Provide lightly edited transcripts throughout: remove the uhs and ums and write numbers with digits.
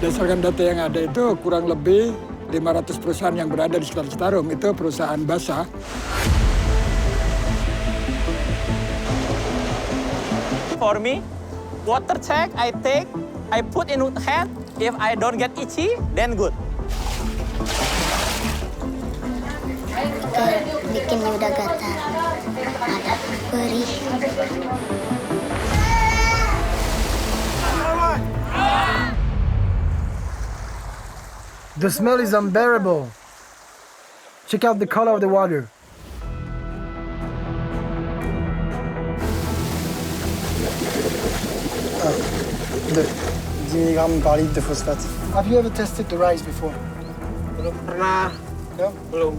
Berdasarkan data yang ada itu kurang lebih 500 perusahaan yang berada di sekitar Citarum itu perusahaan basah. For me, water check I take, I put in hand. If I don't get itchy, then good. Bikinnya udah gatal, ada perih. The smell is unbearable. Check out the color of the water. Have you ever tested the rice before? Belum pernah. No? Belum.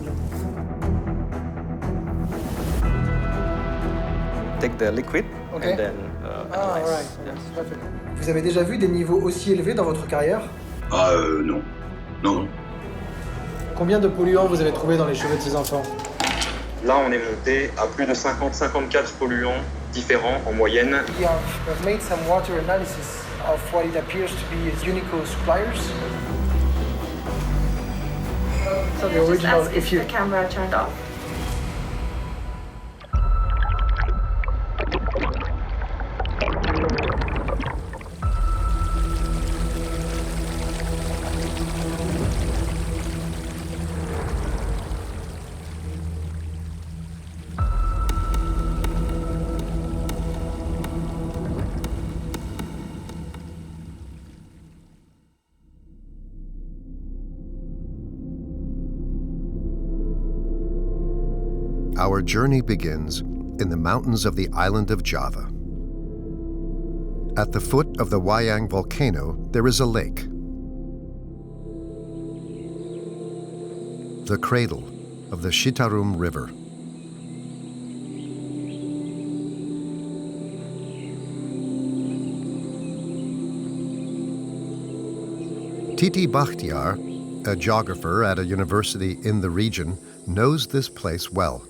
Take the liquid Okay. and then Ah, analyze. right. Yes. Perfect. Vous avez déjà vu des niveaux aussi élevés dans votre carrière? Ah, non. Non. Combien de polluants vous avez trouvé dans les cheveux de ces enfants? Là, on est monté à plus de 50-54 polluants différents en moyenne. We have made some water analysis of what it appears to be Unico suppliers. So the original, if you... the camera turned off. Our journey begins in the mountains of the island of Java. At the foot of the Wayang volcano, there is a lake. The cradle of the Citarum River. Titi Bakhtiar, a geographer at a university in the region, knows this place well.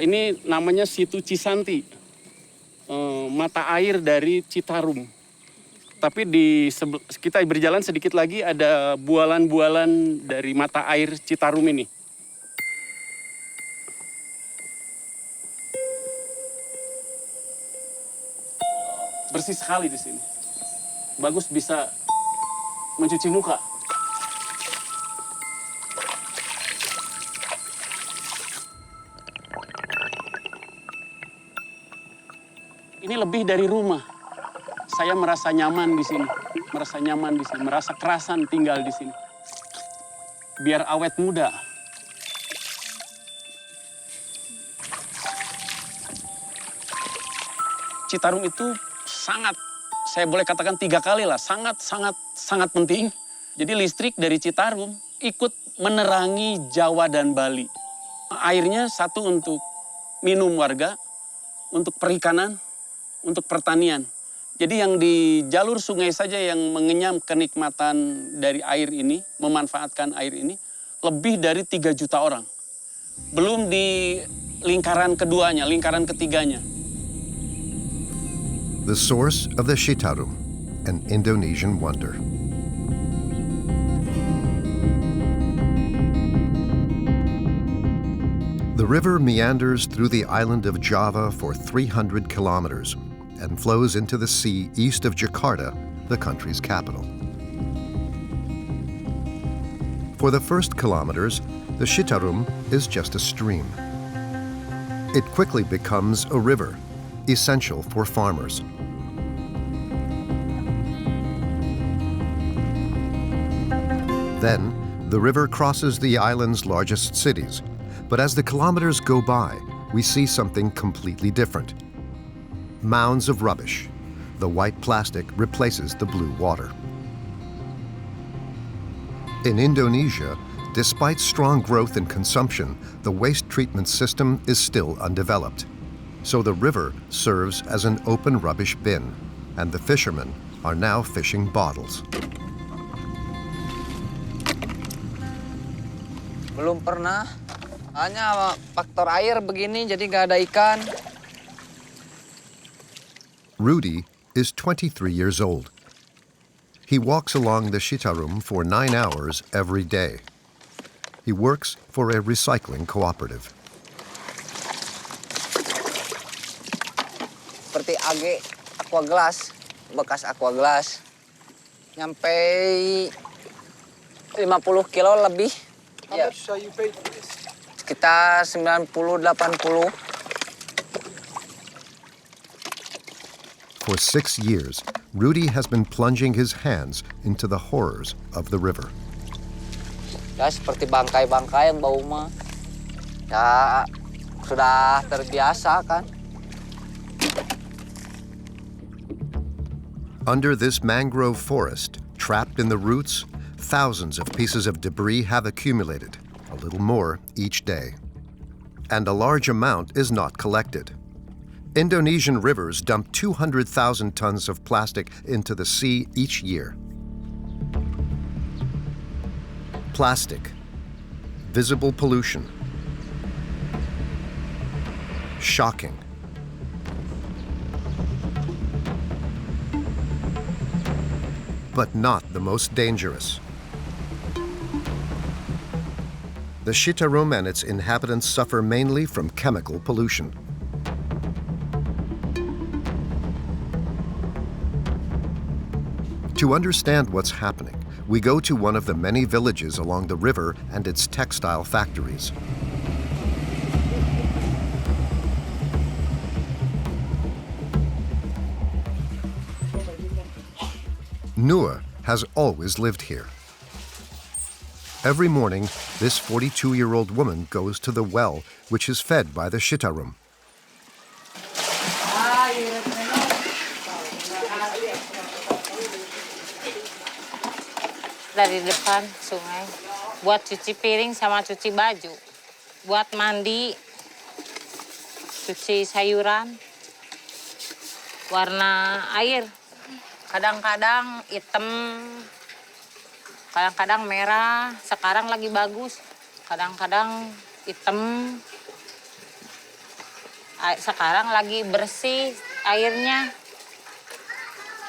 Ini namanya situ Cisanti, mata air dari Citarum. Tapi kita berjalan sedikit lagi ada bualan-bualan dari mata air Citarum ini. Bersih sekali di sini. Bagus bisa mencuci muka. Ini lebih dari rumah. Saya merasa nyaman di sini, merasa kerasan tinggal di sini. Biar awet muda. Citarum itu sangat, saya boleh katakan 3 kali lah, sangat penting. Jadi listrik dari Citarum ikut menerangi Jawa dan Bali. Airnya satu untuk minum warga, untuk perikanan, untuk pertanian. Jadi yang di jalur sungai saja yang mengenyam kenikmatan dari air ini, memanfaatkan air ini, lebih dari 3 juta orang. Belum di lingkaran keduanya, lingkaran ketiganya. The source of the Citarum, an Indonesian wonder. The river meanders through the island of Java for 300 kilometers and flows into the sea east of Jakarta, the country's capital. For the first kilometers, the Citarum is just a stream. It quickly becomes a river, essential for farmers. Then, the river crosses the island's largest cities, but as the kilometers go by, we see something completely different. Mounds of rubbish. The white plastic replaces the blue water. In Indonesia, despite strong growth in consumption, the waste treatment system is still undeveloped. So the river serves as an open rubbish bin, and the fishermen are now fishing bottles. Belum pernah. Hanya faktor air begini jadi nggak ada ikan. Rudy is 23 years old He walks along the Citarum for 9 hours every day. He works for a recycling cooperative. Seperti AG aqua glass, bekas aqua glass. Nyampe 50 kilo lebih. How much are you paid for this? Sekitar 90-80. For 6 years, Rudy has been plunging his hands into the horrors of the river. Ya seperti bangkai-bangkai yang bau mah. Ya sudah terbiasa kan. Under this mangrove forest, trapped in the roots, thousands of pieces of debris have accumulated, a little more each day. And a large amount is not collected. Indonesian rivers dump 200,000 tons of plastic into the sea each year. Plastic, visible pollution, shocking. But not the most dangerous. The Citarum and its inhabitants suffer mainly from chemical pollution. To understand what's happening, we go to one of the many villages along the river and its textile factories. Noor has always lived here. Every morning, this 42-year-old woman goes to the well, which is fed by the Citarum. Dari depan sungai, buat cuci piring sama cuci baju, buat mandi, cuci sayuran, warna air, kadang-kadang hitam, kadang-kadang merah, sekarang lagi bagus, kadang-kadang hitam, sekarang lagi bersih airnya.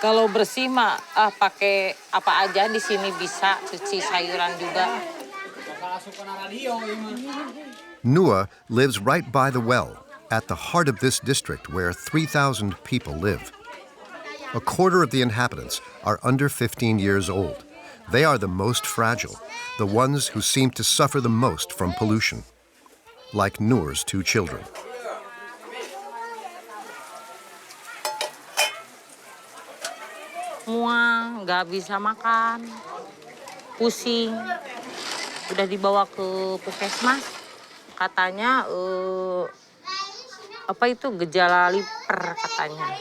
Kalau bersih mah pakai apa aja di sini bisa, cuci sayuran juga. Noor lives right by the well, at the heart of this district where 3,000 people live. A quarter of the inhabitants are under 15 years old. They are the most fragile, the ones who seem to suffer the most from pollution, like Noor's 2 children. Mual, nggak bisa makan, pusing, udah dibawa ke puskesmas, katanya apa itu gejala liver katanya,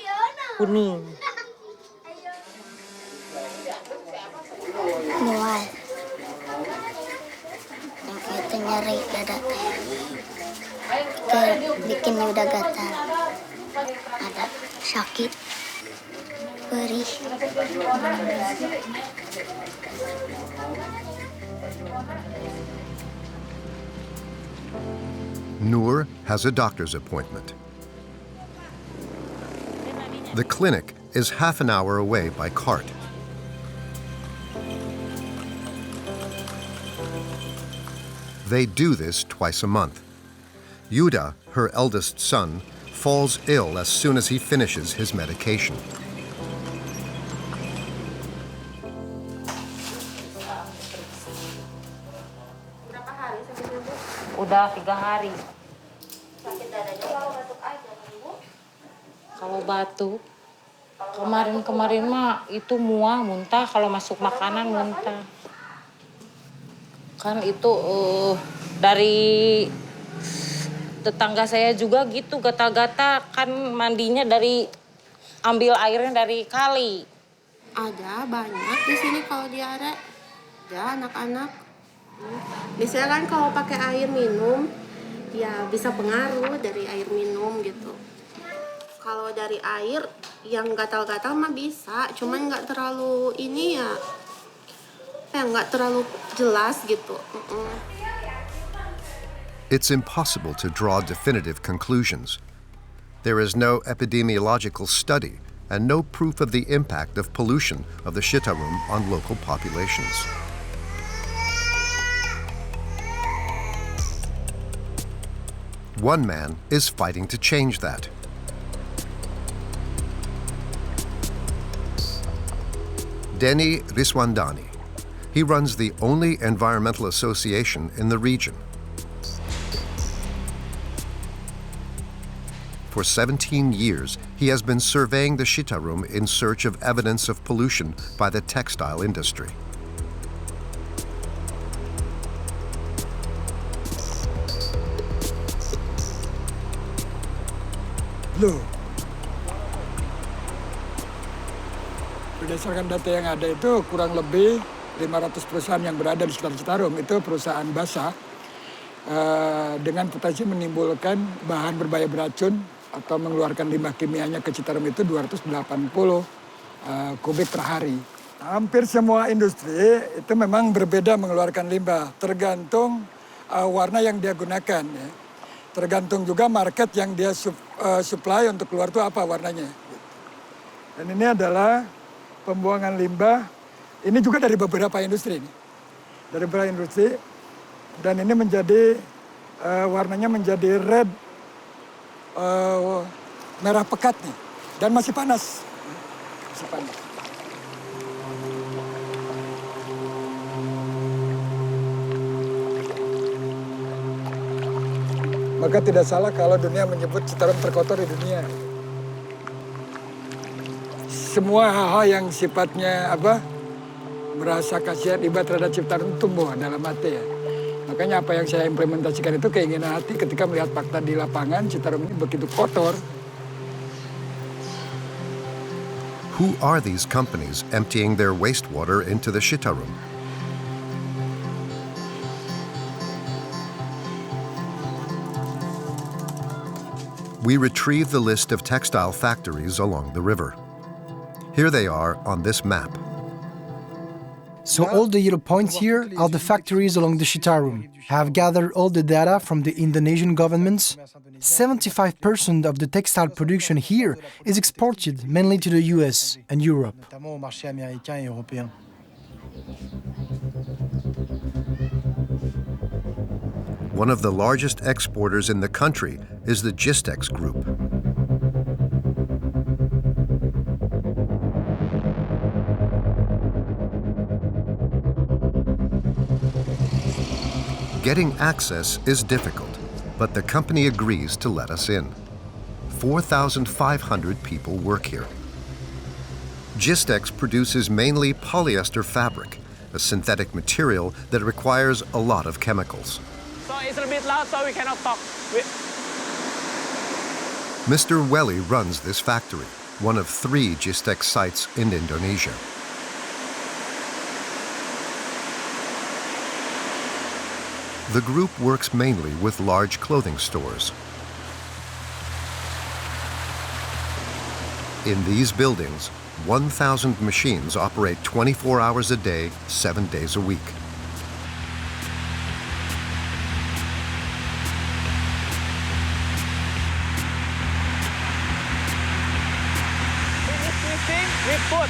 kuning. Mual. Yang itu nyeri dada teh. Bikin udah gatal. Ada sakit. Perih. Noor has a doctor's appointment. The clinic is half an hour away by cart. They do this twice a month. Yuda, her eldest son, falls ill as soon as he finishes his medication. Udah 3 hari. Kalau batuk, kemarin mah itu mual, muntah. Kalau masuk makanan muntah. Kan itu dari tetangga saya juga gitu, gata-gata. Kan mandinya ambil airnya dari kali. Ada banyak di sini kalau diare. Ya anak-anak. Biasanya kan kalau pakai air minum, ya bisa pengaruh dari air minum gitu. Kalau dari air yang gatal-gatal mah bisa, cuman nggak terlalu ini ya, nggak terlalu jelas gitu. It's impossible to draw definitive conclusions. There is no epidemiological study, and no proof of the impact of pollution of the Citarum on local populations. One man is fighting to change that. Denny Riswandani. He runs the only environmental association in the region. For 17 years, he has been surveying the Citarum in search of evidence of pollution by the textile industry. Loh, berdasarkan data yang ada itu kurang lebih 500 perusahaan yang berada di sekitar Citarum itu perusahaan basah dengan potensi menimbulkan bahan berbahaya beracun atau mengeluarkan limbah kimianya ke Citarum itu 280 kubik per hari. Hampir semua industri itu memang berbeda mengeluarkan limbah, tergantung warna yang dia gunakan. Ya. Tergantung juga market yang dia supply untuk keluar itu apa warnanya. Dan ini adalah pembuangan limbah, ini juga dari beberapa industri. Dari beberapa industri, dan ini menjadi, warnanya menjadi red, merah pekat nih, dan masih panas. Masih panas. Maka tidak salah kalau dunia menyebut Citarum terkotor di dunia. Semua hal-hal yang sifatnya merasa kasihan iba terhadap Citarum tumbuh dalam hati ya. Makanya apa yang saya implementasikan itu keinginan hati ketika melihat fakta di lapangan Citarum ini begitu kotor. Who are these companies emptying their wastewater into the Citarum? We retrieve the list of textile factories along the river. Here they are on this map. So all the yellow points here are the factories along the Citarum. I have gathered all the data from the Indonesian governments. 75% of the textile production here is exported mainly to the US and Europe. One of the largest exporters in the country is the Gistex Group. Getting access is difficult, but the company agrees to let us in. 4,500 people work here. Gistex produces mainly polyester fabric, a synthetic material that requires a lot of chemicals. So it's a bit loud, so we cannot talk. Mr. Welly runs this factory, one of 3 Gistex sites in Indonesia. The group works mainly with large clothing stores. In these buildings, 1,000 machines operate 24 hours a day, 7 days a week. We put,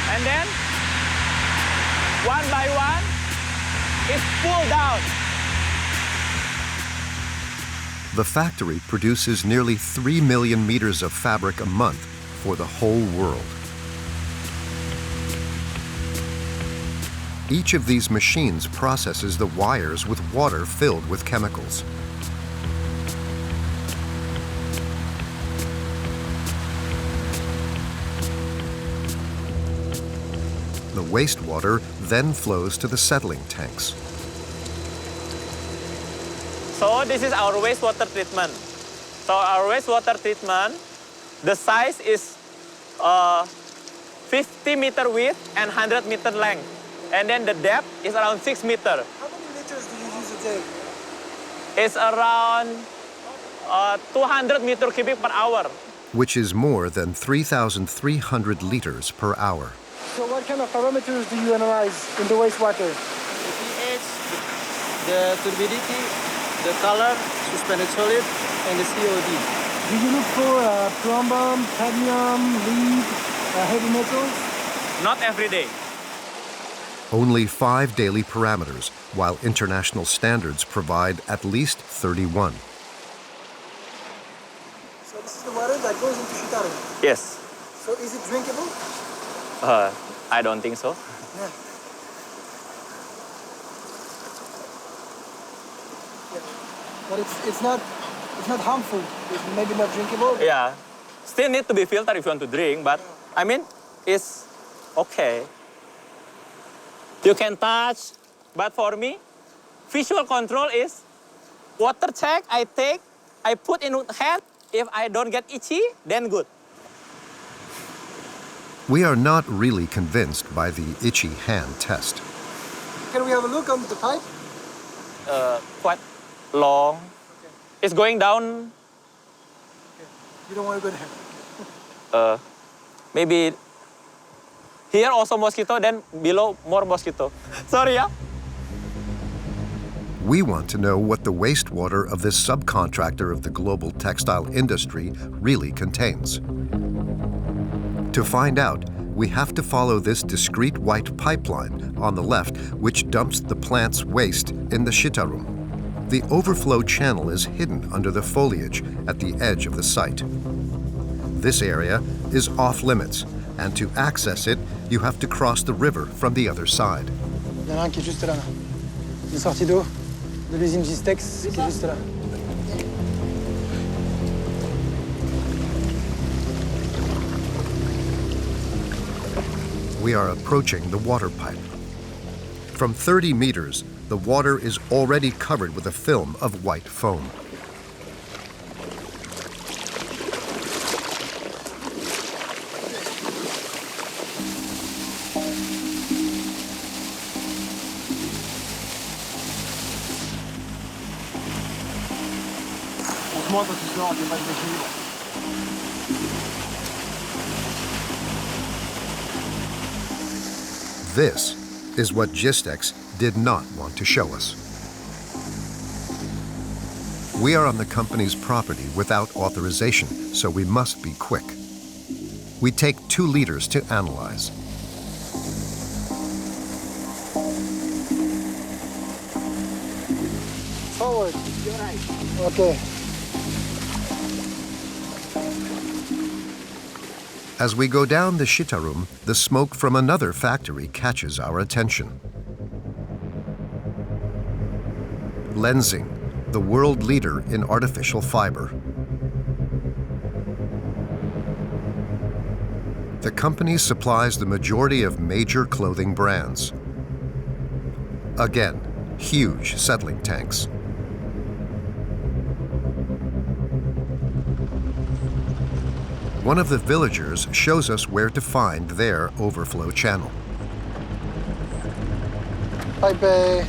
and then one by one it's pulled down. The factory produces nearly 3 million meters of fabric a month for the whole world. Each of these machines processes the wires with water filled with chemicals. The wastewater then flows to the settling tanks. So this is our wastewater treatment. So our wastewater treatment, the size is 50 meter width and 100 meter length. And then the depth is around 6 meters. How many liters do you use a day? It's around 200 meter cubic per hour. Which is more than 3,300 liters per hour. So what kind of parameters do you analyze in the wastewater? The pH, the turbidity, the color, suspended solid, and the COD. Do you look for plumber, cadmium, lead, heavy metals? Not every day. Only 5 daily parameters, while international standards provide at least 31. So this is the water that goes into Citarum. Yes. So is it drinkable? I don't think so. Yeah. But it's not harmful. It's maybe not drinkable. Yeah. Still need to be filtered if you want to drink, but I mean, it's okay. You can touch, but for me, visual control is water check, I put in hand. If I don't get itchy, then good. We are not really convinced by the itchy hand test. Can we have a look on the pipe? Quite long. Okay. It's going down. Okay. You don't want to go there. Maybe here also mosquito, then below more mosquito. Sorry, yeah. We want to know what the wastewater of this subcontractor of the global textile industry really contains. To find out, we have to follow this discrete white pipeline on the left, which dumps the plant's waste in the Citarum. The overflow channel is hidden under the foliage at the edge of the site. This area is off limits, and to access it, you have to cross the river from the other side. Il y en a un qui est juste là. Une sortie d'eau de l'usine Gistex qui est juste là. We are approaching the water pipe. From 30 meters, the water is already covered with a film of white foam. Montre-moi quand tu sors, t'es pas de déséquilibre. This is what Gistex did not want to show us. We are on the company's property without authorization, so we must be quick. We take 2 liters to analyze. Forward. Okay. As we go down the Citarum, the smoke from another factory catches our attention. Lenzing, the world leader in artificial fiber. The company supplies the majority of major clothing brands. Again, huge settling tanks. One of the villagers shows us where to find their overflow channel. Pipe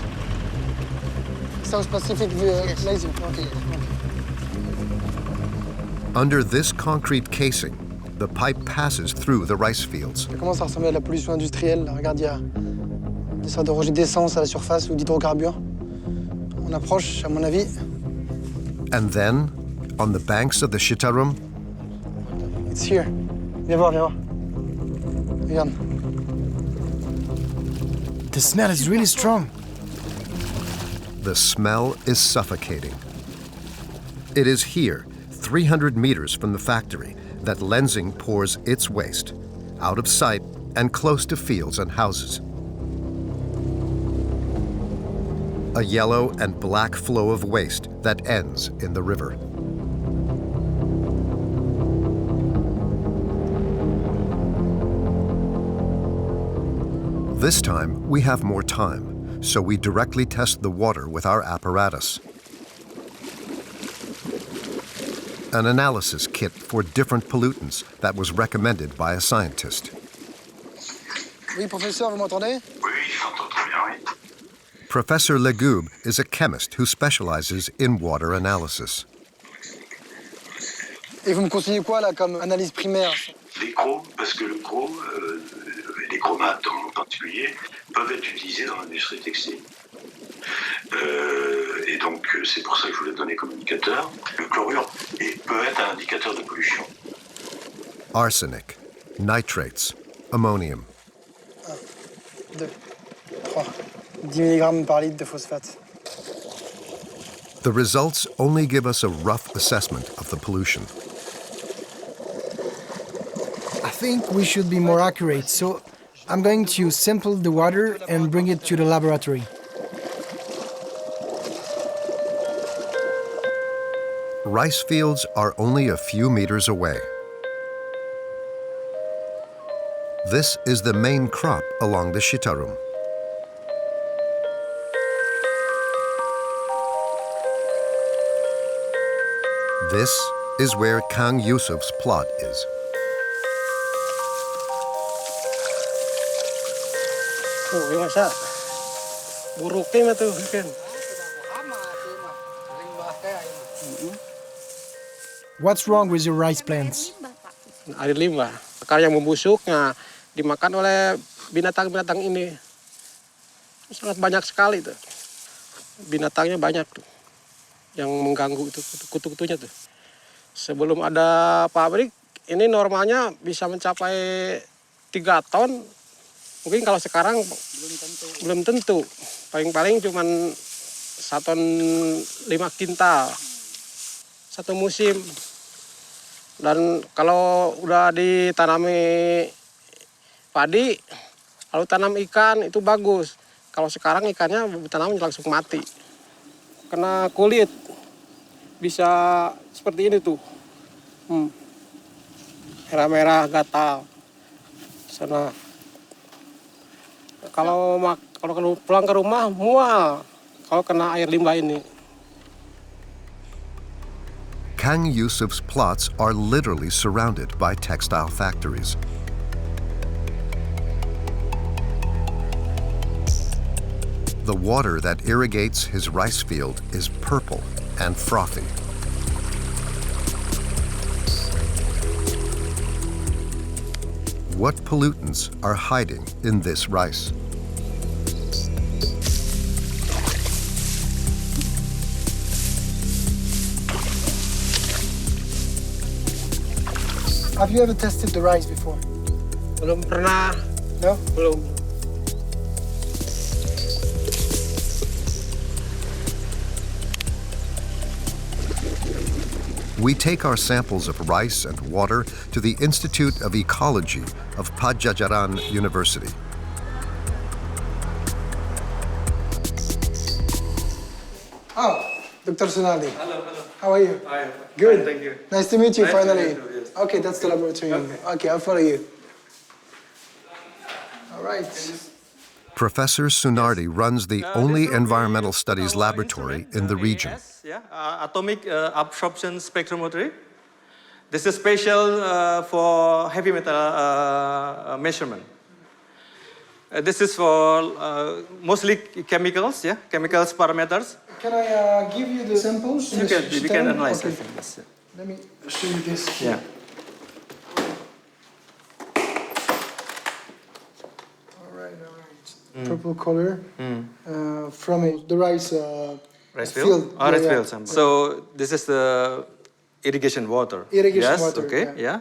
South Pacific Lenzing. Okay. Under this concrete casing, the pipe passes through the rice fields. Ça commence à ressembler à la pollution industrielle. Regarde, il y a des sortes de rejets d'essence à la surface ou d'hydrocarbures. On approche, à mon avis. And then, on the banks of the Citarum, It's here. Viens voir, viens voir. Regarde. The smell is really strong. the smell is suffocating. It is here, 300 meters from the factory, that Lenzing pours its waste, out of sight and close to fields and houses. A yellow and black flow of waste that ends in the river. This time, we have more time, so we directly test the water with our apparatus. An analysis kit for different pollutants that was recommended by a scientist. Oui, professeur, vous m'entendez? Oui, j'entends très bien, oui. Professor Legube is a chemist who specializes in water analysis. Et vous me conseillez quoi, là, comme analyse primaire? Les chromes, parce que le chrome, les chromates en particulier, peuvent être utilisés dans l'industrie textile. Et donc, c'est pour ça que je voulais donner comme indicateur. Le chlorure peut être un indicateur de pollution. Arsenic, nitrates, ammonium. 2, 3, 10 mg par litre de phosphate. The results only give us a rough assessment of the pollution. I think we should be more accurate, so I'm going to sample the water and bring it to the laboratory. Rice fields are only a few meters away. This is the main crop along the Citarum. This is where Kang Yusuf's plot is. Oh, iya masa. Buruknya tuh kan. What's wrong with your rice plants? Air limbah. Akar yang membusuknya dimakan oleh binatang-binatang ini. Sangat banyak sekali tuh. Binatangnya banyak tuh. Yang mengganggu itu kutu-kutunya tuh. Sebelum ada pabrik, ini normalnya bisa mencapai 3 ton. Mungkin kalau sekarang belum tentu. Paling-paling cuman 1 ton 5 kintal. Satu musim. Dan kalau udah ditanami padi, lalu tanam ikan itu bagus. Kalau sekarang ikannya ditanam langsung mati. Kena kulit. Bisa seperti ini tuh. Merah-merah gatal. Sana. Kalau pulang ke rumah mual kalau kena air limbah ini. Kang Yusuf's plots are literally surrounded by textile factories. The water that irrigates his rice field is purple and frothy. What pollutants are hiding in this rice? Have you ever tested the rice before? Belum pernah. No? Belum. We take our samples of rice and water to the Institute of Ecology of Padjadjaran University. Oh, Dr. Sunali. Hello. How are you? Hi. Good. Fine, thank you. Nice to meet you, Nice to finally. meet you, yes. Okay, that's the laboratory. Okay, I'll follow you. All right. Professor Sunardi runs the only environmental studies laboratory in the region. Atomic absorption spectrometry. This is special for heavy metal measurement. This is for mostly chemicals, chemicals parameters. Can I give you the samples? You can analyze okay. it. Let me show you this. Yeah. All right. Purple color from the rice field. Rice field sample. So this is the irrigation water. Irrigation water. Okay. Yeah.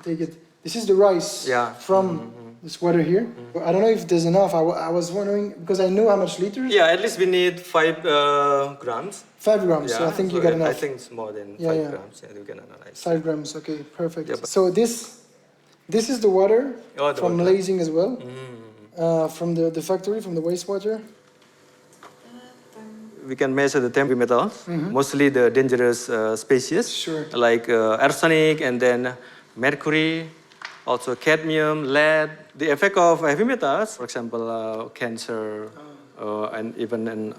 Take it. This is the rice from this water here. I don't know if there's enough. I was wondering because I know how much liters. Yeah, at least we need 5 grams. 5 grams. Yeah, So I think you got enough. I think it's more than 5 grams. Yeah, you can analyze. 5 grams. Okay, perfect. Yeah, so this is the water from water. Lazing as well. From the factory, from the wastewater. We can measure the heavy metals, mostly the dangerous species, like arsenic and then mercury, also cadmium, lead. The effect of heavy metals, for example, cancer, and even in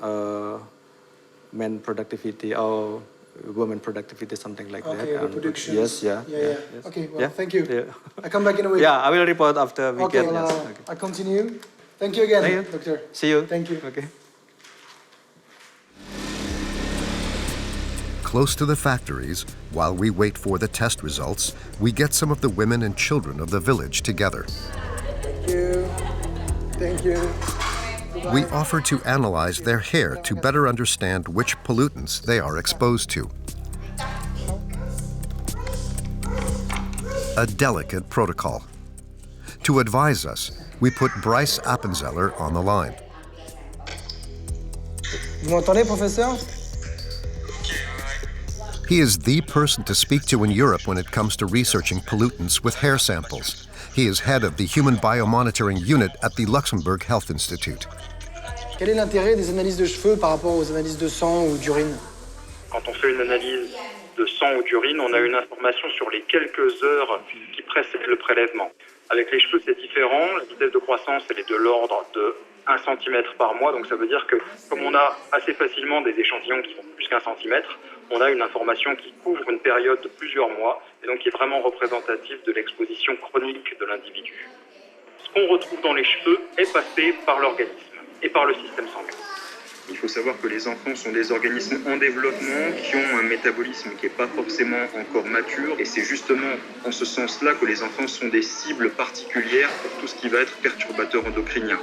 men productivity or women productivity, something like that. Okay, reproduction. Yes, yeah. Yes. Okay, well, thank you. Yeah. I come back in a week. Yeah, I will report after we Okay, get. Yes. well, Okay. I continue. Thank you again, Thank you. Doctor. See you. Thank you. Okay. Close to the factories, while we wait for the test results, we get some of the women and children of the village together. Thank you. Thank you. We offer to analyze their hair to better understand which pollutants they are exposed to. A delicate protocol. To advise us, we put Bryce Appenzeller on the line. Vous m'entendez, professeur? He is the person to speak to in Europe when it comes to researching pollutants with hair samples. He is head of the Human Biomonitoring Unit at the Luxembourg Health Institute. Quel est l'intérêt des analyses de cheveux par rapport aux analyses de sang ou d'urine? Quand on fait une analyse de sang ou d'urine, on a une information sur les quelques heures qui précèdent le prélèvement. Avec les cheveux, c'est différent. La vitesse de croissance, elle est de l'ordre de 1 cm par mois. Donc ça veut dire que comme on a assez facilement des échantillons qui font plus qu'1 cm, on a une information qui couvre une période de plusieurs mois et donc qui est vraiment représentative de l'exposition chronique de l'individu. Ce qu'on retrouve dans les cheveux est passé par l'organisme et par le système sanguin. Il faut savoir que les enfants sont des organismes en développement qui ont un métabolisme qui n'est pas forcément encore mature. Et c'est justement en ce sens-là que les enfants sont des cibles particulières pour tout ce qui va être perturbateur endocrinien.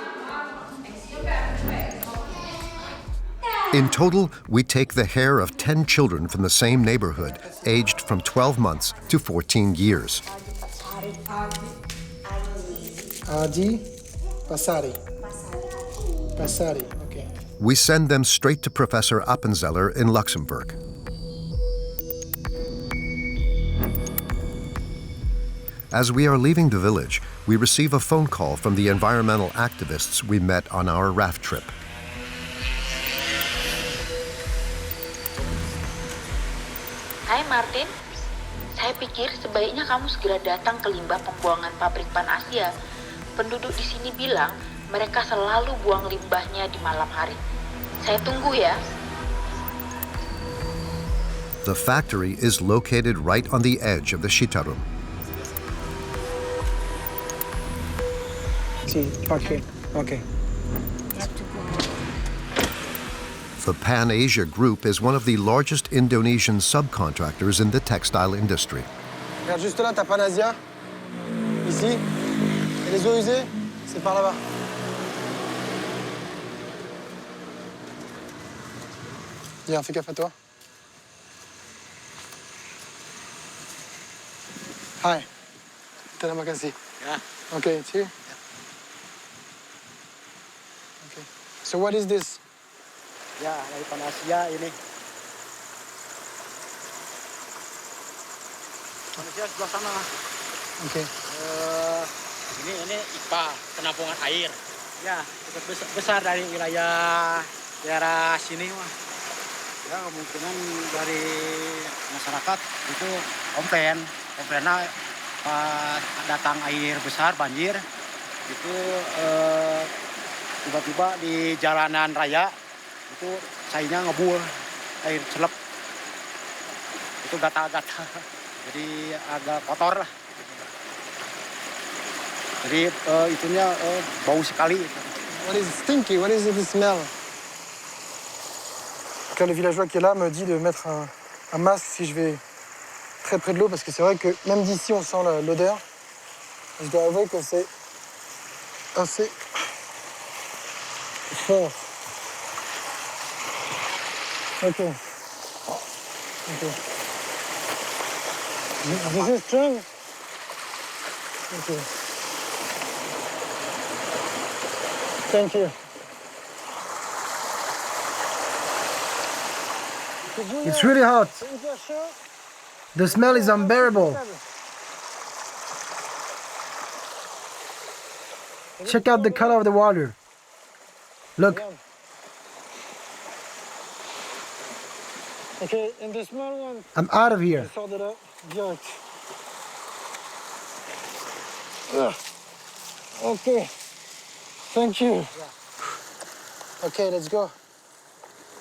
In total, we take the hair of 10 children from the same neighborhood, aged from 12 months to 14 years. Adi, Passari. Passari, okay. We send them straight to Professor Appenzeller in Luxembourg. As we are leaving the village, we receive a phone call from the environmental activists we met on our raft trip. Hai Martin, saya pikir sebaiknya kamu segera datang ke limbah pembuangan pabrik Pan Asia. Penduduk di sini bilang mereka selalu buang limbahnya di malam hari. Saya tunggu ya. The factory is located right on the edge of the Citarum. Okay. The Pan Asia Group is one of the largest Indonesian subcontractors in the textile industry. Regarde juste là, t'as Pan Asia. Ici. Et les eaux usées, c'est par là-bas. Viens, fais gaffe à toi. Hi. Terima kasih. Yeah. Okay, it's here. Okay. So what is this? Ya, dari Pan Asia ini. Pan Asia sebelah sana. Okay. Ini IPA, penampungan air. Ya, cukup besar dari wilayah daerah sini mah. Ya, kemungkinan dari masyarakat itu komplainnya pas datang air besar banjir itu tiba-tiba di jalanan raya itu sayanya ngebul air celep itu gata-gata jadi agak kotor lah jadi itunya bau sekali. What is stinky? What is the smell? Quand le villageois qui est là me dit de mettre un masque si je vais très près de l'eau parce que c'est vrai que même d'ici on sent l'odeur. Je dois avouer que c'est assez fort. Okay. This is strong. Okay. Thank you. It's really hot. The smell is unbearable. Check out the color of the water. Look. Okay, and the small one. I'm out of here. Okay. Thank you. Okay, let's go.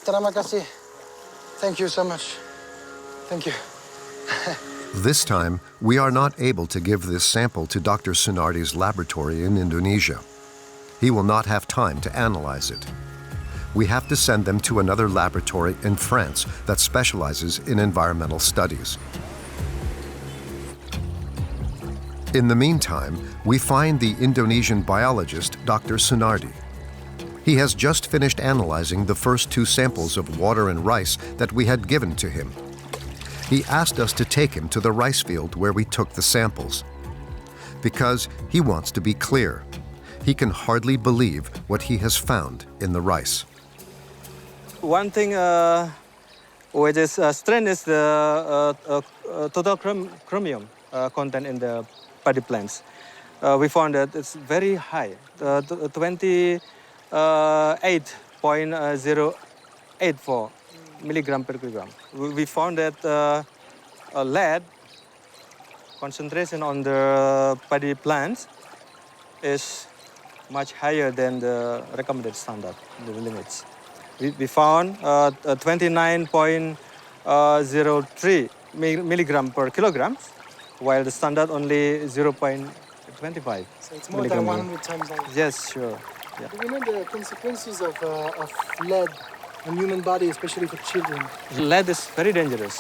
Terima kasih. Thank you so much. Thank you. This time, we are not able to give this sample to Dr. Sunardi's laboratory in Indonesia. He will not have time to analyze it. We have to send them to another laboratory in France that specializes in environmental studies. In the meantime, we find the Indonesian biologist, Dr. Sunardi. He has just finished analyzing the first 2 samples of water and rice that we had given to him. He asked us to take him to the rice field where we took the samples. Because he wants to be clear. He can hardly believe what he has found in the rice. One thing which is strange is the total chromium content in the paddy plants. We found that it's very high, 28.084 milligram per kilogram. We found that lead concentration on the paddy plants is much higher than the recommended standard, the limits. We found 29.03 milligram per kilogram, while the standard only 0.25. So it's more than 100 times higher. Yes, sure. Yeah. Do we know the consequences of lead on human body, especially for children? Lead is very dangerous.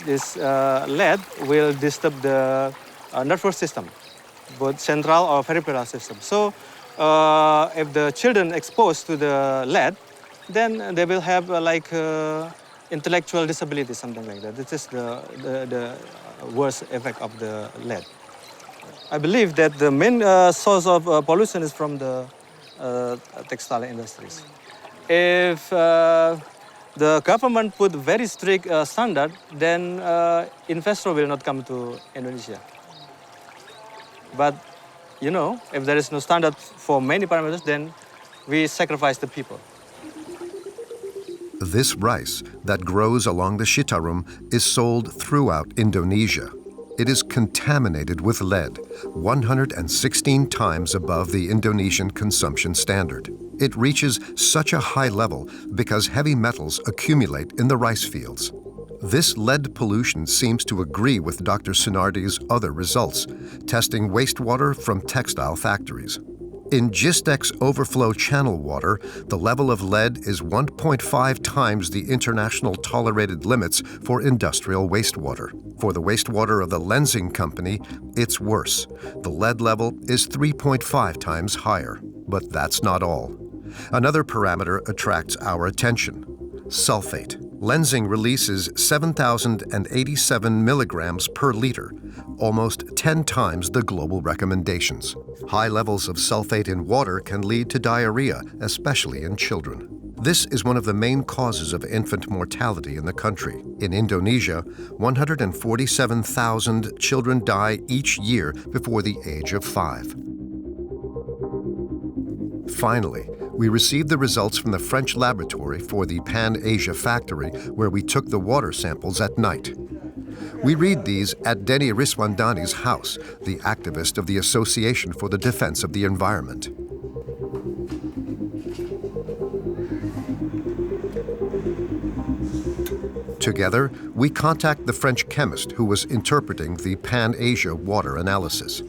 This lead will disturb the nervous system, both central or peripheral system. So if the children exposed to the lead, then they will have intellectual disability, something like that. This is the worst effect of the lead. I believe that the main source of pollution is from the textile industries. If the government put very strict standard, then investor will not come to Indonesia. But you know, if there is no standard for many parameters, then we sacrifice the people. This rice that grows along the Citarum is sold throughout Indonesia. It is contaminated with lead, 116 times above the Indonesian consumption standard. It reaches such a high level because heavy metals accumulate in the rice fields. This lead pollution seems to agree with Dr. Sunardi's other results, testing wastewater from textile factories. In Gistek's overflow channel water, the level of lead is 1.5 times the international tolerated limits for industrial wastewater. For the wastewater of the Lenzing company, it's worse. The lead level is 3.5 times higher. But that's not all. Another parameter attracts our attention: sulfate. Lenzing releases 7,087 milligrams per liter, almost 10 times the global recommendations. High levels of sulfate in water can lead to diarrhea, especially in children. This is one of the main causes of infant mortality in the country. In Indonesia, 147,000 children die each year before the age of 5. Finally, we received the results from the French laboratory for the Pan-Asia factory, where we took the water samples at night. We read these at Denny Riswandani's house, the activist of the Association for the Defense of the Environment. Together, we contact the French chemist who was interpreting the Pan-Asia water analysis,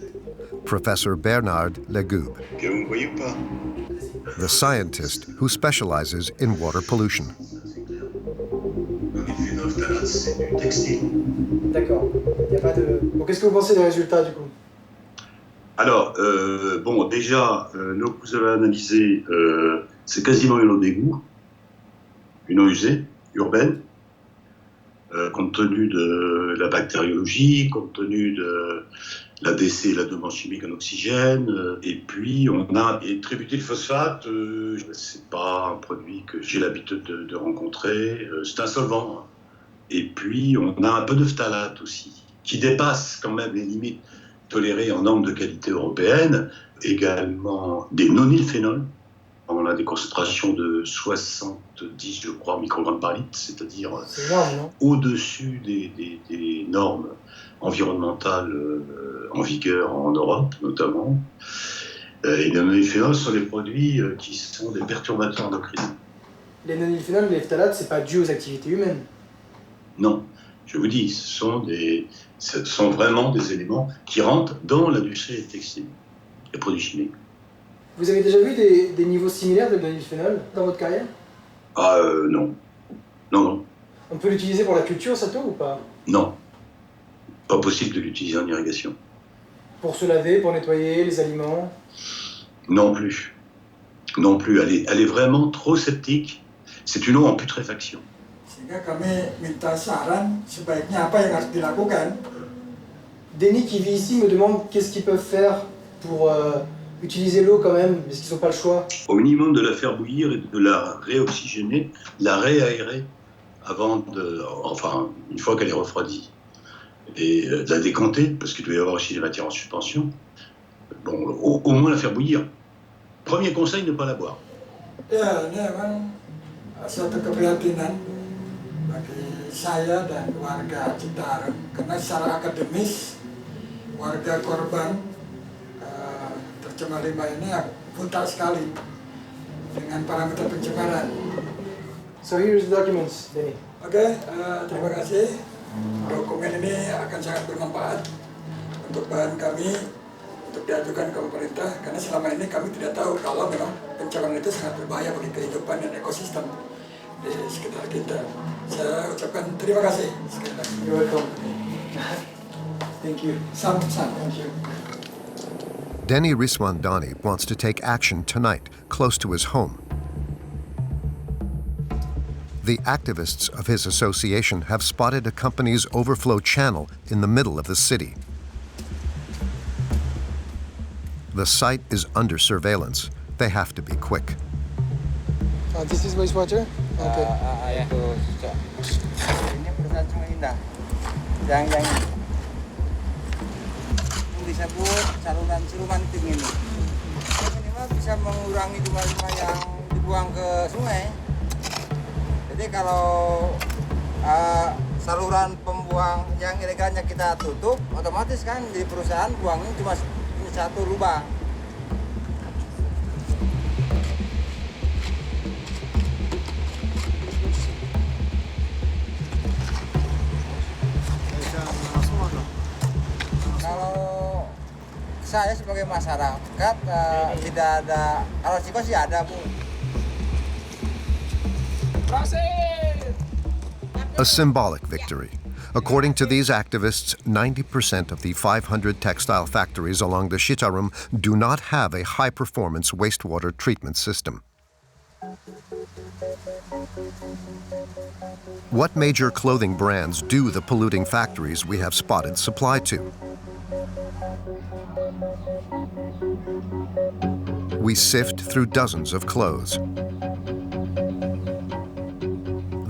Professor Bernard Legube, the scientist who specializes in water pollution. D'accord. Bon, qu'est-ce que vous pensez des résultats du coup? Alors, bon, déjà, l'eau que vous avez analysée, c'est quasiment une eau d'égout, une eau usée, urbaine, compte tenu de la bactériologie, compte tenu de la décès et la demande chimique en oxygène, et puis on a tributylphosphate, c'est pas un produit que j'ai l'habitude de rencontrer, c'est un solvant. Et puis on a un peu de phtalate aussi, qui dépasse quand même les limites tolérées en normes de qualité européenne, également des nonylphénols. On a des concentrations de 70, je crois, microgrammes par litre, c'est-à-dire au-dessus des normes environnementales en vigueur en Europe, notamment. Et les nonylphénols sont des produits qui sont des perturbateurs endocriniens. Les nonylphénols, les phtalates, c'est pas dû aux activités humaines? Non, je vous dis, ce sont vraiment des éléments qui rentrent dans l'industrie textile, les produits chimiques. Vous avez déjà vu des niveaux similaires de nonylphénol dans votre carrière? Ah non. Non. On peut l'utiliser pour la culture, ça ou pas? Non. Pas possible de l'utiliser en irrigation. Pour se laver, pour nettoyer les aliments? Non plus. Non plus, elle est vraiment trop septique. C'est une eau en putréfaction. Sehingga kami minta saran sebaiknya apa yang harus dilakukan. Denis qui vit ici me demande qu'est-ce qu'ils peuvent faire pour utiliser l'eau quand même, parce qu'ils n'ont pas le choix. Au minimum de la faire bouillir et de la réoxygéner, la réaérer enfin, une fois qu'elle est refroidie. Et de la décanter, parce qu'il doit y avoir aussi des matières en suspension. Bon, au moins la faire bouillir. Premier conseil, ne pas la boire. Ya, ini memang suatu keprihatinan bagi saya dan warga Citarum, karena secara akademis warga korban tercemar limbah ini buta sekali dengan parameter pencemaran. So here's the documents, Denny. Oke, terima kasih. Dokumen ini akan sangat bermanfaat untuk bahan kami untuk diajukan ke pemerintah, karena selama ini kami tidak tahu kalau memang pencemaran itu sangat berbahaya bagi kehidupan dan ekosistem di sekitar kita. Saya ucapkan terima kasih sekali lagi. You're welcome. Thank you. Sam-sam. Thank you. Denny Riswandani wants to take action tonight, close to his home. The activists of his association have spotted a company's overflow channel in the middle of the city. The site is under surveillance. They have to be quick. This is wastewater? Okay. Ini perusahaan Sungai Indah. Yang disebut saluran siluman ting ini. Ini mah bisa mengurangi limbah-limbah yang dibuang ke sungai. Jadi kalau saluran pembuang yang ilegalnya kita tutup, otomatis kan di perusahaan buangnya cuma satu lubang. Kalau saya sebagai masyarakat tidak ada, kalau Ciko sih ada, Bu. A symbolic victory. According to these activists, 90% of the 500 textile factories along the Citarum do not have a high-performance wastewater treatment system. What major clothing brands do the polluting factories we have spotted supply to? We sift through dozens of clothes.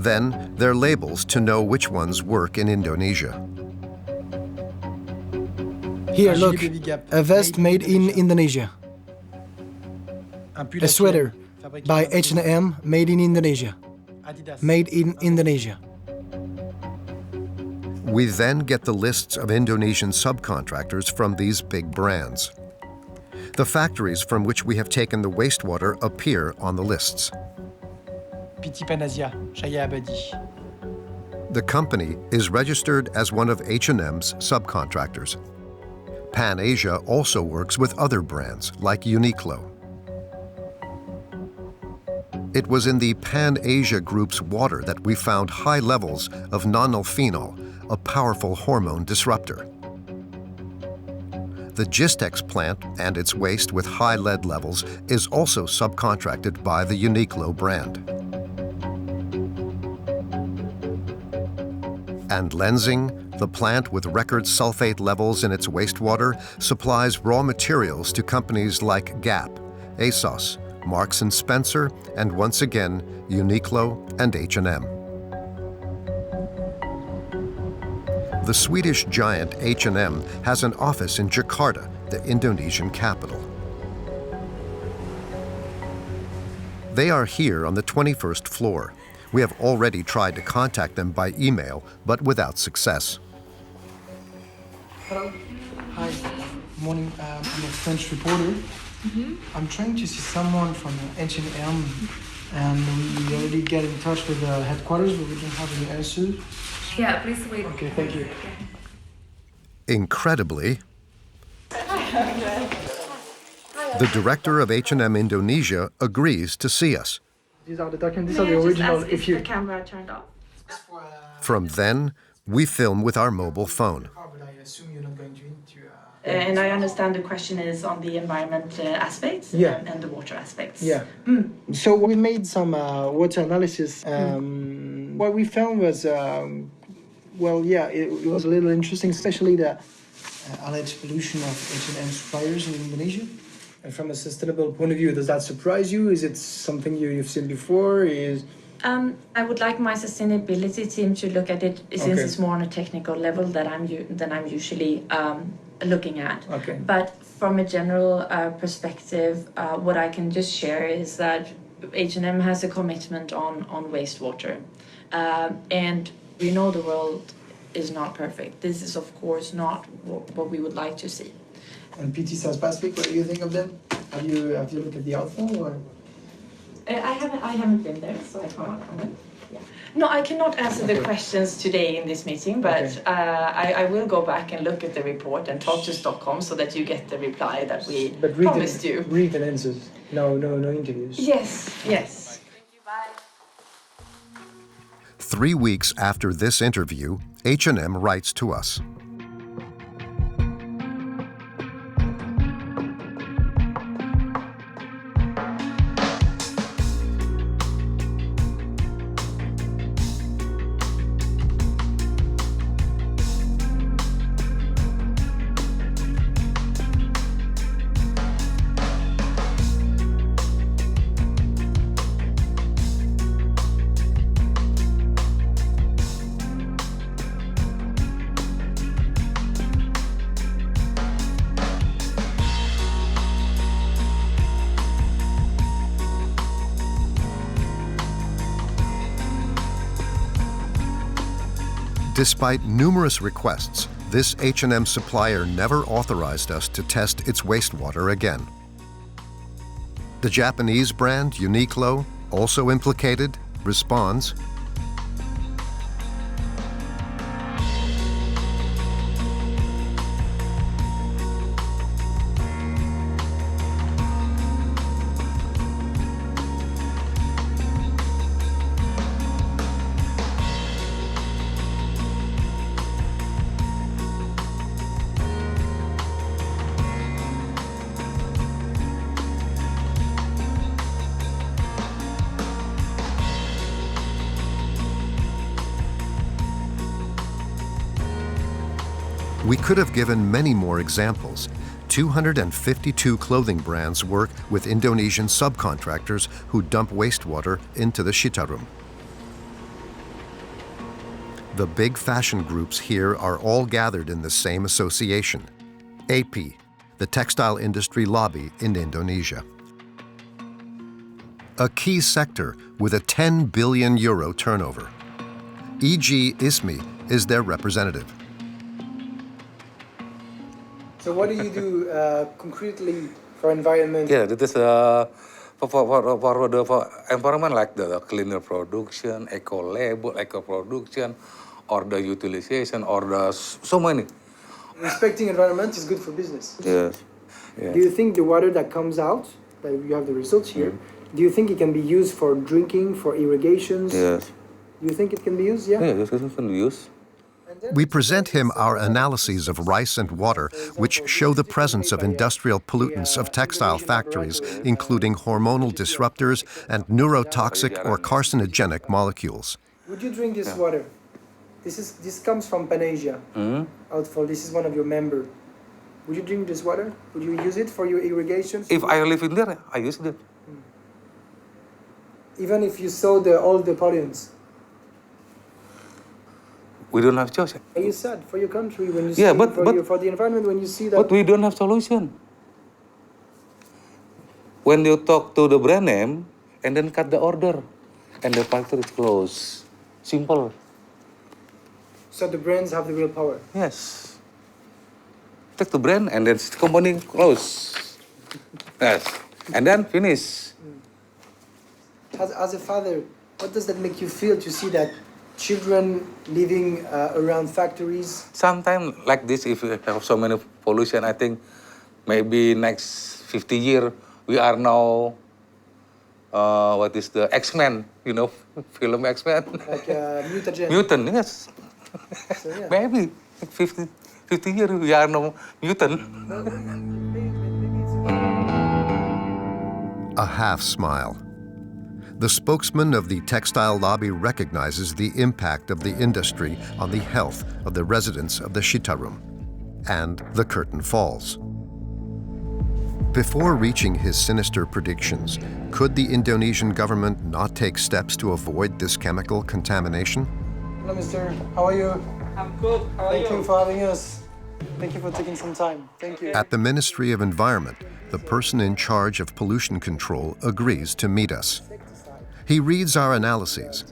Then, their labels to know which ones work in Indonesia. Here, look, a vest made in Indonesia. A sweater by H&M made in Indonesia. Made in Indonesia. We then get the lists of Indonesian subcontractors from these big brands. The factories from which we have taken the wastewater appear on the lists. The company is registered as one of H&M's subcontractors. Pan Asia also works with other brands like Uniqlo. It was in the Pan Asia Group's water that we found high levels of nonylphenol, a powerful hormone disruptor. The Gistex plant and its waste with high lead levels is also subcontracted by the Uniqlo brand. And Lenzing, the plant with record sulfate levels in its wastewater, supplies raw materials to companies like Gap, ASOS, Marks & Spencer, and once again, Uniqlo and H&M. The Swedish giant H&M has an office in Jakarta, the Indonesian capital. They are here on the 21st floor. We have already tried to contact them by email, but without success. Hello. Hi. Morning. I'm a French reporter. I'm trying to see someone from H&M, and we already get in touch with the headquarters, but we don't have any answer. Yeah, please wait. Okay, thank you. Incredibly, the director of H&M Indonesia agrees to see us. These are the documents. These are the original. If the camera turned off. From then, we film with our mobile phone. But I assume you're not going to And I understand the question is on the environment aspects and the water aspects. Yeah. So we made some water analysis. What we found was, it was a little interesting, especially the alleged pollution of H&M suppliers in Indonesia. And from a sustainable point of view, does that surprise you? Is it something you've seen before? I would like my sustainability team to look at it since it's more on a technical level that I'm usually looking at. Okay. But from a general perspective, what I can just share is that H&M has a commitment on wastewater, and we know the world is not perfect. This is of course not what we would like to see. And PT South Pacific, what do you think of them? Have you looked at the outfall or? I haven't been there, so I can't comment. Yeah. No, I cannot answer the questions today in this meeting, but I will go back and look at the report and talk to Stockholm so that you get the reply that we promised you. Written answers. No interviews. Yes. Thank you, bye. 3 weeks after this interview, H&M writes to us. Despite numerous requests, this H&M supplier never authorized us to test its wastewater again. The Japanese brand Uniqlo, also implicated, responds, We could have given many more examples. 252 clothing brands work with Indonesian subcontractors who dump wastewater into the Citarum. The big fashion groups here are all gathered in the same association, AP, the textile industry lobby in Indonesia. A key sector with a 10 billion euro turnover. E.G. Ismi is their representative. So what do you do concretely for environment? Yeah, that is for the environment, like the cleaner production, eco-label, eco-production, or the utilization, or the so many. Respecting environment is good for business. Yes. Do you think the water that comes out, that you have the results here, do you think it can be used for drinking, for irrigations? Yes. Do you think it can be used? Yeah. Yeah, it can be used. We present him our analyses of rice and water, which show the presence of industrial pollutants of textile factories, including hormonal disruptors and neurotoxic or carcinogenic molecules. Would you drink this water? This comes from Panasia. Outfall. This is one of your members. Would you drink this water? Would you use it for your irrigation? If I live in there, I use it. Even if you saw all the pollutants? We don't have choice. You said for your country when you yeah, see for the environment when you see that. But we don't have solution. When you talk to the brand name and then cut the order, and the factory is closed. Simple. So the brands have the real power. Yes. Take the brand and then company close. Yes, and then finish. As a father, what does that make you feel to see that? Children living around factories? Sometimes like this, if you have so many pollution, I think maybe next 50 years, we are now, what is the X-Men, you know, film X-Men? Like mutagen. Mutant, yes. So, yeah. Maybe 50 50 years we are no mutant. A half smile. The spokesman of the textile lobby recognizes the impact of the industry on the health of the residents of the Citarum. And the curtain falls. Before reaching his sinister predictions, could the Indonesian government not take steps to avoid this chemical contamination? Hello, mister. How are you? I'm good. How are you? Thank you for having us. Thank you for taking some time. Thank you. At the Ministry of Environment, the person in charge of pollution control agrees to meet us. He reads our analyses,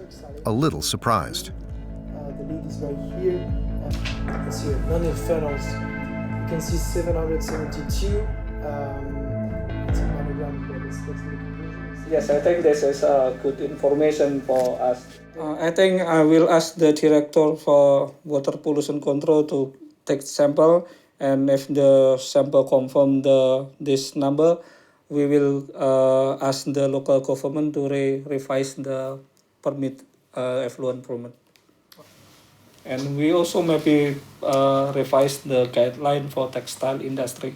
a little surprised. The lead is right here. It's here, non-phenols. You can see 772. It's a nanogram, but let's look at it. Yes, I think this is good information for us. I think I will ask the director for water pollution control to take sample, and if the sample confirm this number, we will ask the local government to revise the permit effluent permit. And we also maybe revise the guideline for textile industry.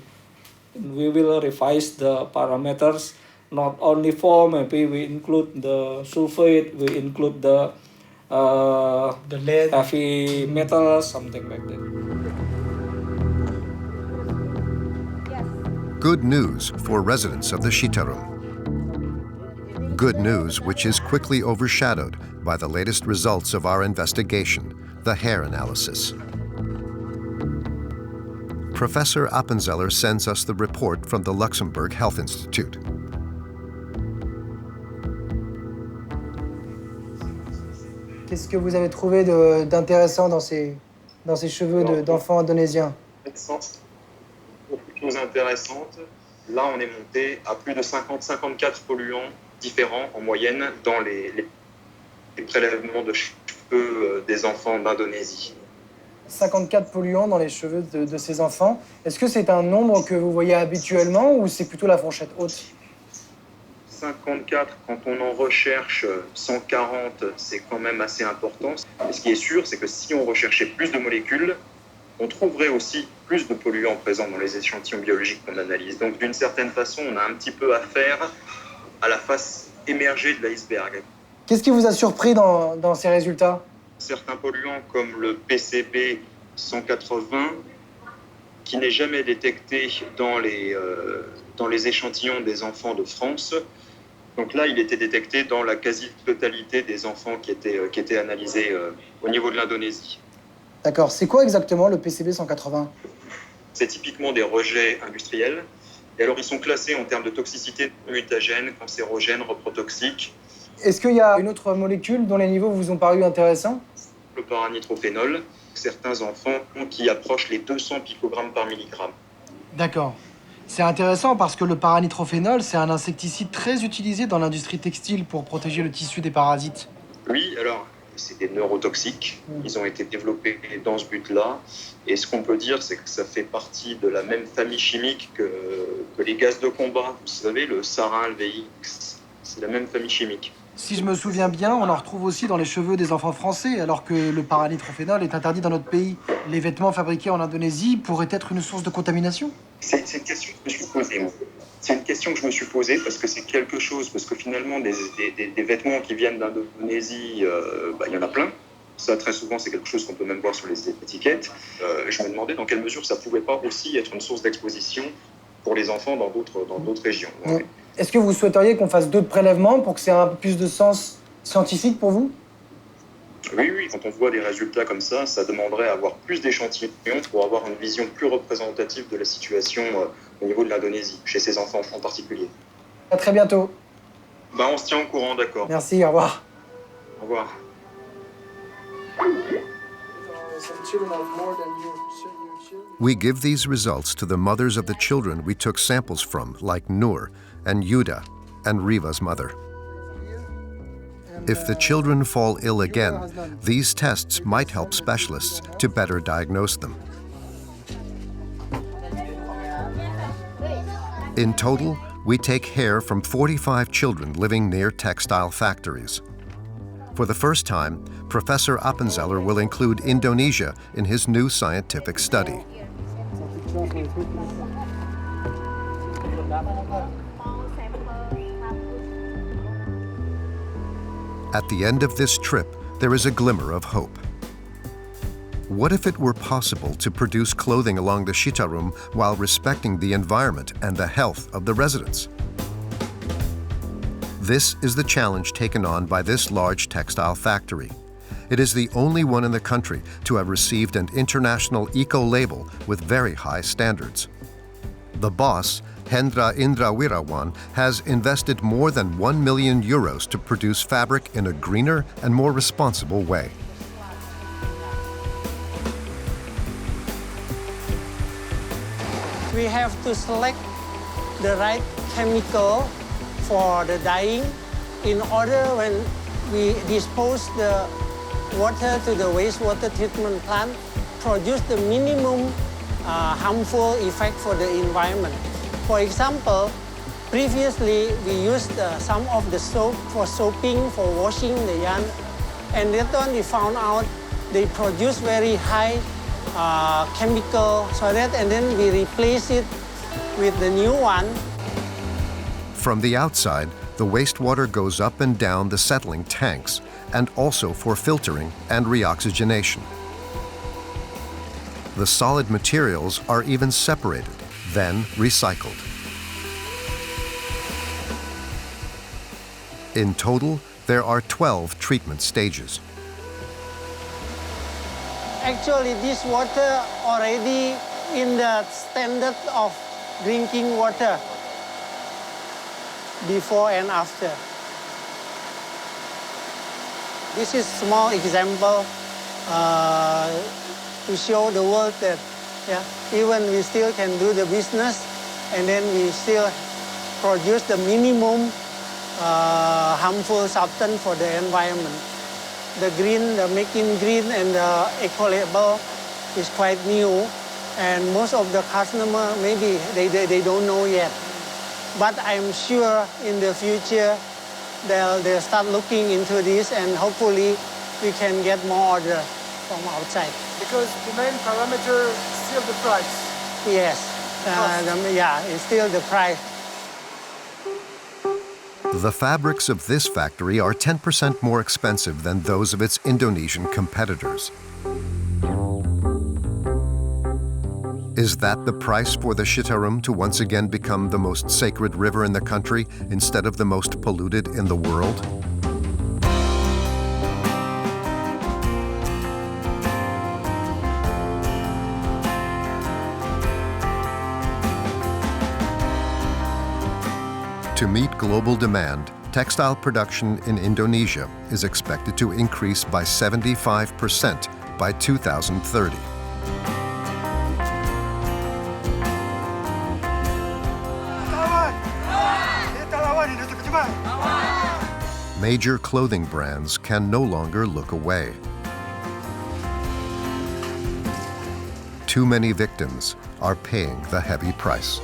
We will revise the parameters, not only for, maybe we include the sulfate, we include the lead, heavy metals, something like that. Good news for residents of the Citarum. Good news which is quickly overshadowed by the latest results of our investigation, the hair analysis. Professor Appenzeller sends us the report from the Luxembourg Health Institute. Qu'est-ce que vous avez trouvé d'intéressant dans ces cheveux d'enfants indonésiens? Beaucoup de choses intéressantes. Là, on est monté à plus de 50-54 polluants différents en moyenne dans les prélèvements de cheveux des enfants d'Indonésie. 54 polluants dans les cheveux de ces enfants. Est-ce que c'est un nombre que vous voyez habituellement ou c'est plutôt la fourchette haute? 54, quand on en recherche 140, c'est quand même assez important. Et ce qui est sûr, c'est que si on recherchait plus de molécules, on trouverait aussi plus de polluants présents dans les échantillons biologiques qu'on analyse. Donc d'une certaine façon, on a un petit peu affaire à la face émergée de l'iceberg. Qu'est-ce qui vous a surpris dans ces résultats? Certains polluants comme le PCB 180, qui n'est jamais détecté dans les échantillons des enfants de France. Donc là, il était détecté dans la quasi-totalité des enfants qui étaient analysés au niveau de l'Indonésie. D'accord. C'est quoi exactement le PCB 180? C'est typiquement des rejets industriels. Et alors, ils sont classés en termes de toxicité, mutagène, cancérogène, reprotoxique. Est-ce qu'il y a une autre molécule dont les niveaux vous ont paru intéressants? Le paranitrophénol, certains enfants qui approchent les 200 picogrammes par milligramme. D'accord. C'est intéressant parce que le paranitrophénol, c'est un insecticide très utilisé dans l'industrie textile pour protéger le tissu des parasites. Oui, alors, c'est des neurotoxiques. Ils ont été développés dans ce but-là. Et ce qu'on peut dire, c'est que ça fait partie de la même famille chimique que les gaz de combat. Vous savez, le sarin, le VX, c'est la même famille chimique. Si je me souviens bien, on en retrouve aussi dans les cheveux des enfants français, alors que le paranitrophénol est interdit dans notre pays. Les vêtements fabriqués en Indonésie pourraient être une source de contamination? C'est une question que je me suis posée, moi. C'est une question que je me suis posée parce que c'est quelque chose, parce que finalement, des vêtements qui viennent d'Indonésie, il y en a plein. Ça, très souvent, c'est quelque chose qu'on peut même voir sur les étiquettes. Je me demandais dans quelle mesure ça pouvait pas aussi être une source d'exposition pour les enfants dans d'autres régions. Ouais. Est-ce que vous souhaiteriez qu'on fasse d'autres prélèvements pour que ça ait un peu plus de sens scientifique pour vous? Oui, quand on voit des résultats comme ça demanderait à avoir plus d'échantillons pour avoir une vision plus représentative de la situation au niveau de l'Indonésie, chez ces enfants en particulier. À très bientôt. On se tient au courant, d'accord. Merci, au revoir. Au revoir. We give these results to the mothers of the children we took samples from, like Noor and Yuda and Riva's mother. If the children fall ill again, these tests might help specialists to better diagnose them. In total, we take hair from 45 children living near textile factories. For the first time, Professor Appenzeller will include Indonesia in his new scientific study. At the end of this trip, there is a glimmer of hope. What if it were possible to produce clothing along the Citarum while respecting the environment and the health of the residents? This is the challenge taken on by this large textile factory. It is the only one in the country to have received an international eco-label with very high standards. The boss, Hendra Indrawirawan, has invested more than 1 million euros to produce fabric in a greener and more responsible way. We have to select the right chemical for the dyeing in order when we dispose the water to the wastewater treatment plant, produce the minimum harmful effect for the environment. For example, previously we used some of the soap for soaping, for washing the yarn, and later on we found out they produce very high chemical, so that, and then we replace it with the new one. From the outside, the wastewater goes up and down the settling tanks, and also for filtering and reoxygenation. The solid materials are even separated, then recycled. In total, there are 12 treatment stages. Actually, this water already in the standard of drinking water before and after. This is a small example to show the world that even we still can do the business, and then we still produce the minimum harmful substance for the environment. The green, the making green and the eco-label is quite new, and most of the customer maybe they don't know yet. But I'm sure in the future they'll start looking into this, and hopefully we can get more order from outside. Because the main parameter is still the price. Yes, it's still the price. The fabrics of this factory are 10% more expensive than those of its Indonesian competitors. Is that the price for the Citarum to once again become the most sacred river in the country instead of the most polluted in the world? To meet global demand, textile production in Indonesia is expected to increase by 75% by 2030. Major clothing brands can no longer look away. Too many victims are paying the heavy price.